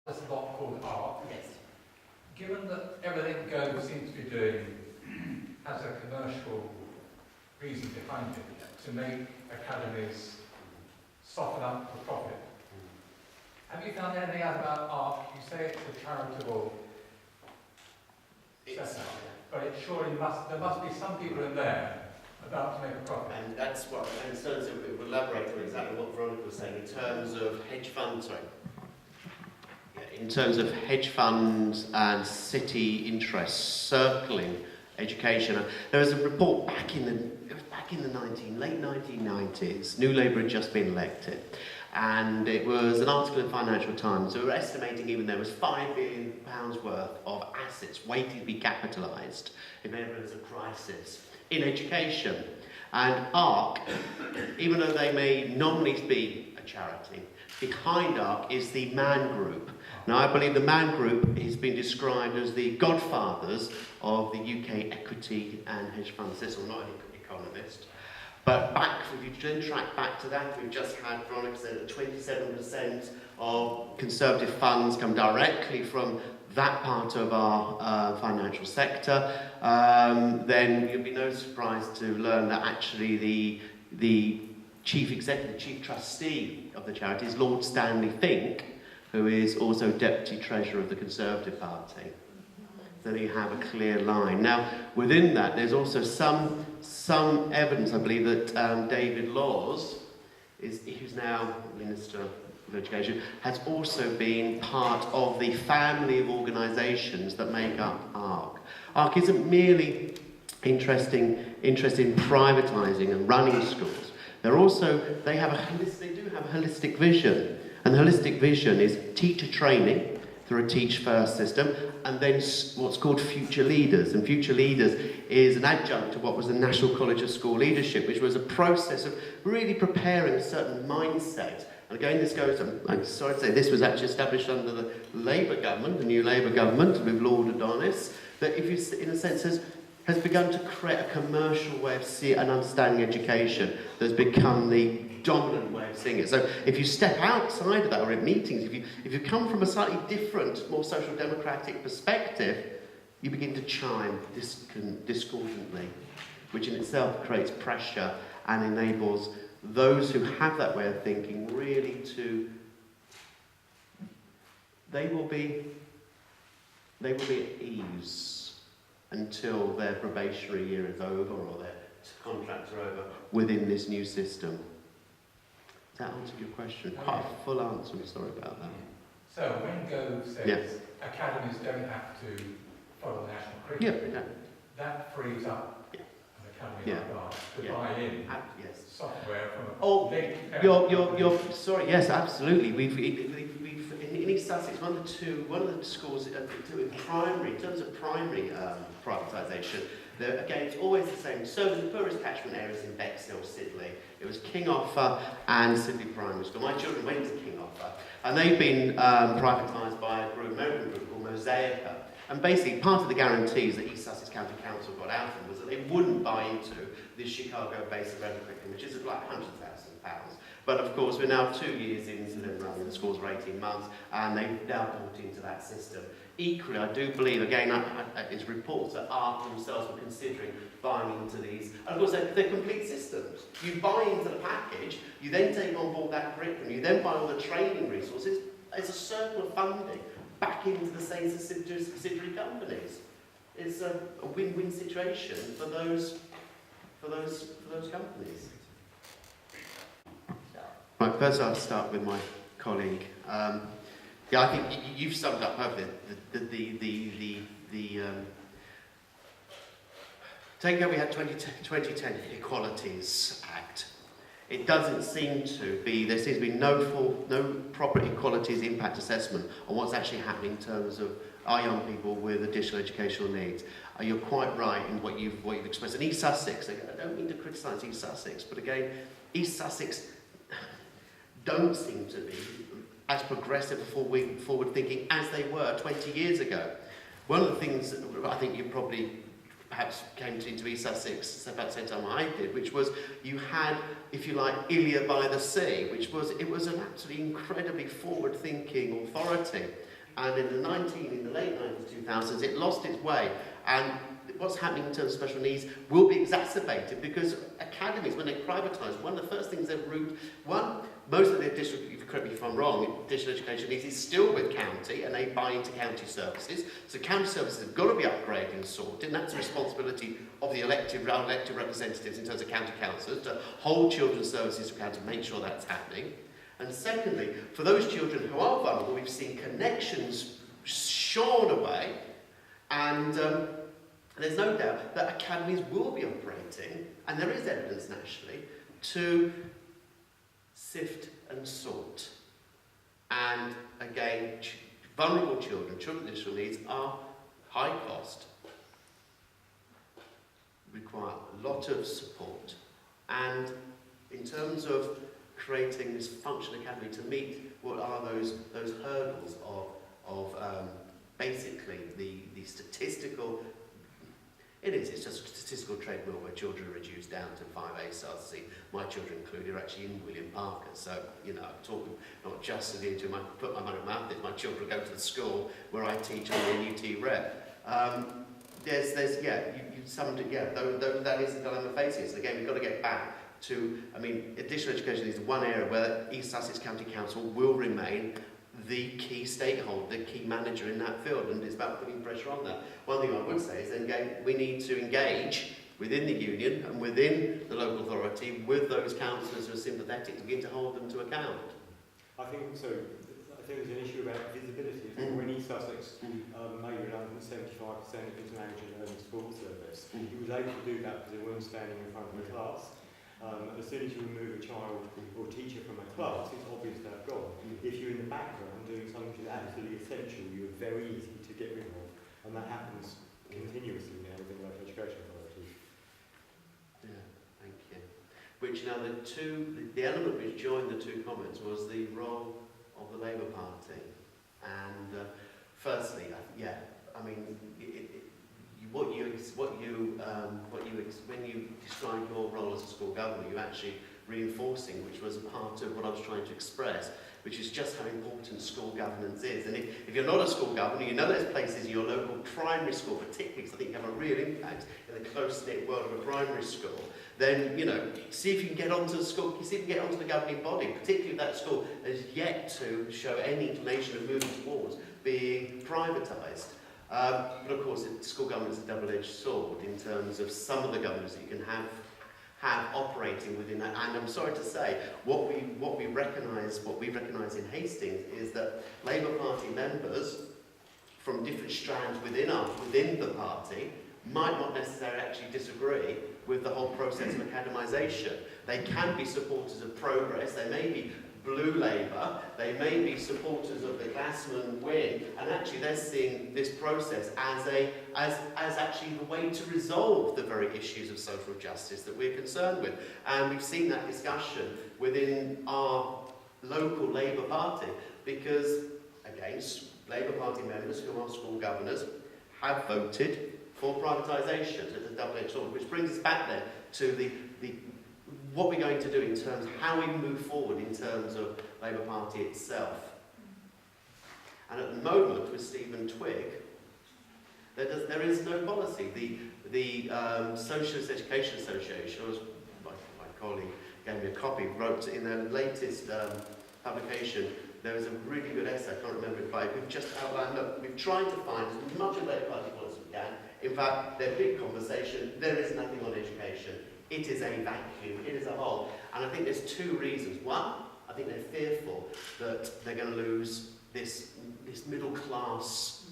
This lot called art. Yes. Given that everything Go seems to be doing has a commercial reason behind it, to make academies soften up for profit, have you found anything out about art? You say it's a charitable setup, but it surely there must be some people in there about to make a profit. And that's what, and in terms of, it will elaborate on exactly what Veronica was saying, in terms of hedge funds, in terms of hedge funds and city interests circling education. There was a report back in the late 1990s. New Labour had just been elected, and it was an article in Financial Times. They were estimating even there was £5 billion worth of assets waiting to be capitalised if ever there's a crisis in education. And ARC, even though they may nominally be a charity, behind ARC is the Man Group. Now, I believe the Man Group has been described as the godfathers of the UK equity and hedge fund system. I'm not an economist. But if you then track back to that, we've just had, Veronica said, that 27% of Conservative funds come directly from that part of our financial sector. Then you'll be no surprise to learn that actually the chief executive, chief trustee of the charity is Lord Stanley Fink, who is also Deputy Treasurer of the Conservative Party. So you have a clear line. Now, within that, there's also some evidence, I believe, that David Laws, who's now Minister of Education, has also been part of the family of organisations that make up ARC. ARC isn't merely interested in privatising and running schools. They do have a holistic vision. And the holistic vision is teacher training through a Teach First system, and then what's called Future Leaders. And Future Leaders is an adjunct to what was the National College of School Leadership, which was a process of really preparing a certain mindset. And again, this goes, I'm sorry to say, this was actually established under the Labour government, the new Labour government, with Lord Adonis, that if you, in a sense, has begun to create a commercial way of seeing and understanding education that's become the dominant way of seeing it. So if you step outside of that, or at meetings, if you come from a slightly different, more social democratic perspective, you begin to chime discordantly, which in itself creates pressure and enables those who have that way of thinking really to, they will be at ease until their probationary year is over or their contracts are over within this new system. Does that answer your question? Quite a full answer, I'm sorry about that. So when Go says academies don't have to follow the national curriculum, that frees up an academy like ours to buy in software from you're sorry, yes, absolutely. We've in East Sussex, one of the schools in terms of primary privatisation, again, it's always the same. So the poorest catchment areas in Bexhill, Sidley. It was King Offa and Sidley Primary School. My children went to King Offa, and they've been privatised by a American group called Mosaica. And basically, part of the guarantees that East Sussex County Council got out of them was that they wouldn't buy into this Chicago-based curriculum, which is like £100,000. But of course, we're now 2 years into them running the schools for 18 months, and they've now bought into that system. Equally, I do believe, again, it's reports that ARC themselves were considering buying into these. And of course, they're complete systems. You buy into the package, you then take on board that curriculum, you then buy all the training resources. It's a circle of funding back into the same subsidiary companies. It's a win-win situation for those companies. Right, first I'll start with my colleague. I think you've summed up perfectly take out we had 2010 Equalities Act. It doesn't seem to be, there seems to be no proper equalities impact assessment on what's actually happening in terms of our young people with additional educational needs. You're quite right in what you've expressed. And East Sussex, I don't mean to criticise East Sussex, but again, East Sussex don't seem to be as progressive, forward-thinking as they were 20 years ago. One of the things that I think you probably perhaps came into East Sussex about the same time I did, which was you had, if you like, Ilia by the Sea, it was an absolutely incredibly forward-thinking authority. and in the late 90s, 2000s, it lost its way. And what's happening in terms of special needs will be exacerbated because academies, when they privatised, one of the first things they've most of their district, correct me if I'm wrong, district education needs is still with county, and they buy into county services. So county services have got to be upgraded and sorted, and that's the responsibility of the elected representatives in terms of county councillors to hold children's services account to make sure that's happening. And secondly, for those children who are vulnerable, we've seen connections shorn away, and there's no doubt that academies will be operating, and there is evidence nationally, to sift and sort. And again, vulnerable children with additional needs are high cost, require a lot of support, and in terms of creating this functional academy to meet what are those hurdles of basically the statistical. It's just a statistical treadmill where children are reduced down to 5A stars. See, my children included are actually in William Parker. So, I'm talking not just to put my money in my mouth, if my children go to the school where I teach on the NUT rep. That is the dilemma facing us. And again, we've got to get back to, additional education is one area where East Sussex County Council will remain the key stakeholder, the key manager in that field, and it's about putting pressure on that. One thing I would say is then we need to engage within the union and within the local authority with those councillors who are sympathetic to begin to hold them to account. I think there's an issue about visibility. When East Sussex made redundant 75% of its management and school service, he was able to do that because they weren't standing in front of the class. As soon as you remove a child or teacher from a class, it's obvious they've gone. If you're in the background doing something which is absolutely essential, you're very easy to get rid of. And that happens continuously now within local education authorities. Yeah, thank you. Which now the element which joined the two comments was the role of the Labour Party. And firstly, when you describe your role as a school governor, you're actually reinforcing, which was a part of what I was trying to express, which is just how important school governance is. And if you're not a school governor, you know there's places in your local primary school, particularly because I think you have a real impact in the close-knit world of a primary school, then, see if you can get onto the school, see if you can get onto the governing body, particularly if that school has yet to show any inclination of moving towards being privatised. But of course, school government is a double-edged sword in terms of some of the governors that you can have operating within that. And I'm sorry to say, what we recognise in Hastings is that Labour Party members from different strands within the party might not necessarily actually disagree with the whole process of academisation. They can be supporters of progress. They may be Blue Labour, they may be supporters of the Glassman win, and actually they're seeing this process as actually the way to resolve the very issues of social justice that we're concerned with. And we've seen that discussion within our local Labour Party, because, again, Labour Party members who are school governors have voted for privatisation. So it's a double-edged sword, which brings us back then to what we're going to do in terms of how we move forward in terms of Labour Party itself. And at the moment, with Stephen Twigg, there is no policy. The Socialist Education Association, my colleague gave me a copy, wrote in their latest publication, there was a really good essay, I can't remember it quite, we've just outlined, look, we've tried to find as much of Labour Party policy as we can. In fact, their big conversation, there is nothing on education. It is a vacuum, it is a hole. And I think there's two reasons. One, I think they're fearful that they're going to lose this middle class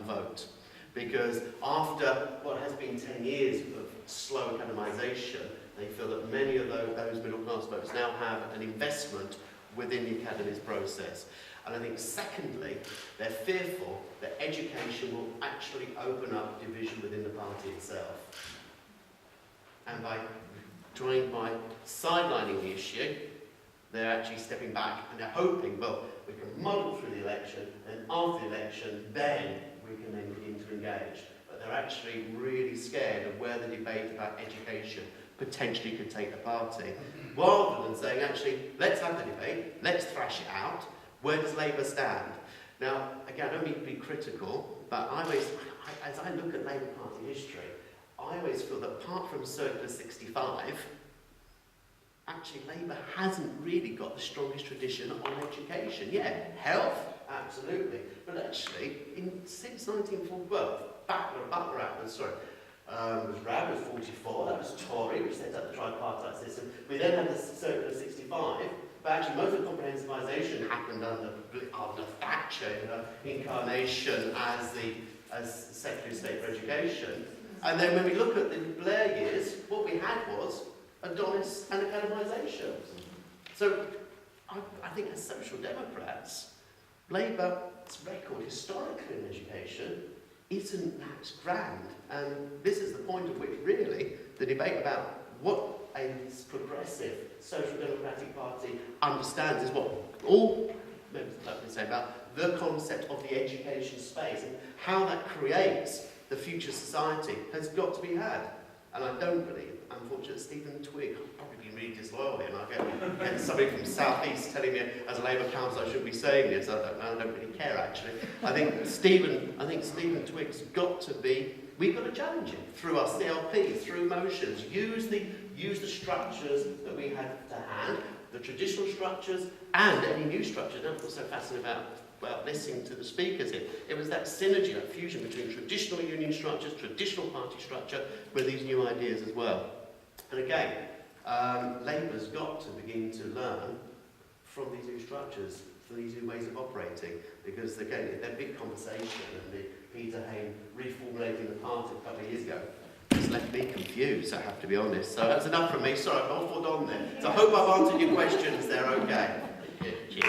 vote. Because after what has been 10 years of slow academisation, they feel that many of those middle class votes now have an investment within the academies process. And I think secondly, they're fearful that education will actually open up division within the party itself. And by sidelining the issue, they're actually stepping back and they're hoping, well, we can muddle through the election, and after the election, then we can then begin to engage. But they're actually really scared of where the debate about education potentially could take the party. Rather than saying, actually, let's have the debate, let's thrash it out, where does Labour stand? Now, again, I don't mean to be critical, but as I look at Labour Party history, I always feel that apart from Circular 65, actually Labour hasn't really got the strongest tradition on education. Yeah, health, absolutely, but actually, since 1940, well, Butler Act was Rab was 44, that was Tory, which set up the tripartite system. We then had the Circular 65, but actually most of the comprehensivisation happened under Thatcher, incarnation as Secretary of State for Education. And then when we look at the Blair years, what we had was Adonis and academisation. So I think as Social Democrats, Labour's record historically in education isn't that grand. And this is the point at which really the debate about what a progressive social democratic party understands is what all members of the club can say about the concept of the education space and how that creates the future society has got to be had. And I don't believe, unfortunately, Stephen Twigg, I'll probably be really disloyal here, and I'll get somebody from South East telling me as a Labour councillor I should be saying this. I don't really care actually. I think Stephen Twigg's got to be, we've got to challenge him through our CLP, through motions, use the structures that we had to hand, the traditional structures and any new structures. That's what's so fascinating about listening to the speakers here. It was that synergy, that fusion between traditional union structures, traditional party structure, with these new ideas as well. And again, Labour's got to begin to learn from these new structures, from these new ways of operating, because again, their big conversation and the Peter Hain reformulating the party a couple of years ago has left me confused, I have to be honest. So that's enough from me. Sorry, I've awfuled on there. So I hope I've answered your questions there, okay. Cheers.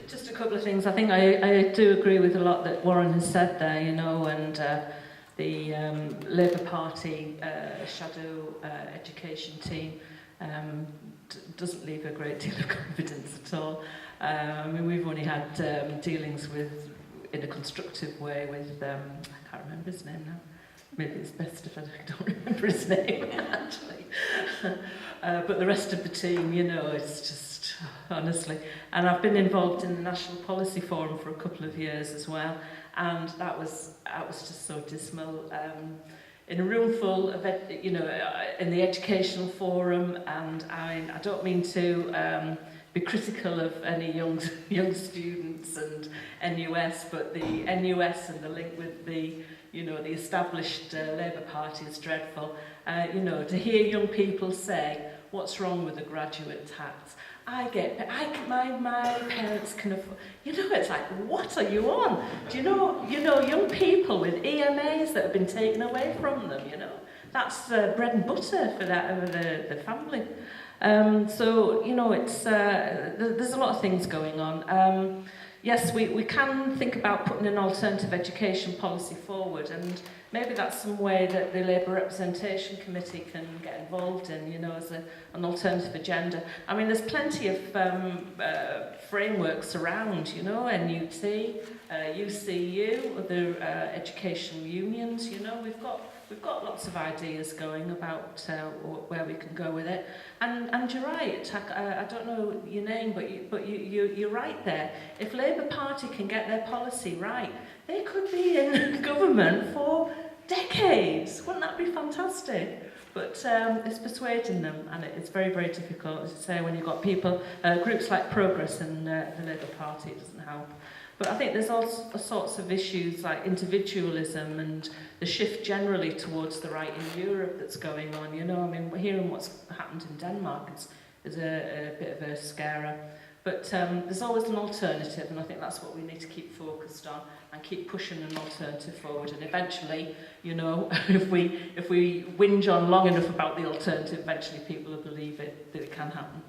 Just a couple of things. I think I do agree with a lot that Warren has said there, and the Labour Party shadow education team doesn't leave a great deal of confidence at all. We've only had dealings with, in a constructive way, with, I can't remember his name now. Maybe it's best if I don't remember his name, actually. But the rest of the team, it's just, honestly. And I've been involved in the National Policy Forum for a couple of years as well, and that was just so dismal. In a room full of, in the educational forum, and I don't mean to be critical of any young students and NUS, but the NUS and the link with the the established Labour Party is dreadful. To hear young people say, what's wrong with the graduate tax? My parents can afford, it's like, what are you on? Do you know young people with EMAs that have been taken away from them, that's bread and butter for the family. So, it's, there's a lot of things going on. Yes, we can think about putting an alternative education policy forward, and maybe that's some way that the Labour Representation Committee can get involved in, as an alternative agenda. I mean, there's plenty of frameworks around, NUT, UCU, other educational unions, we've got lots of ideas going about where we can go with it. And you're right, I don't know your name, but you're right there. If Labour Party can get their policy right, they could be in government for decades. Wouldn't that be fantastic? But it's persuading them, and it's very, very difficult. As I say, when you've got people, groups like Progress and the Labour Party, it doesn't help. But I think there's all sorts of issues like individualism and the shift generally towards the right in Europe that's going on. We're hearing what's happened in Denmark is a bit of a scarer. But there's always an alternative, and I think that's what we need to keep focused on and keep pushing an alternative forward. And eventually, if we whinge on long enough about the alternative, eventually people will believe that it can happen.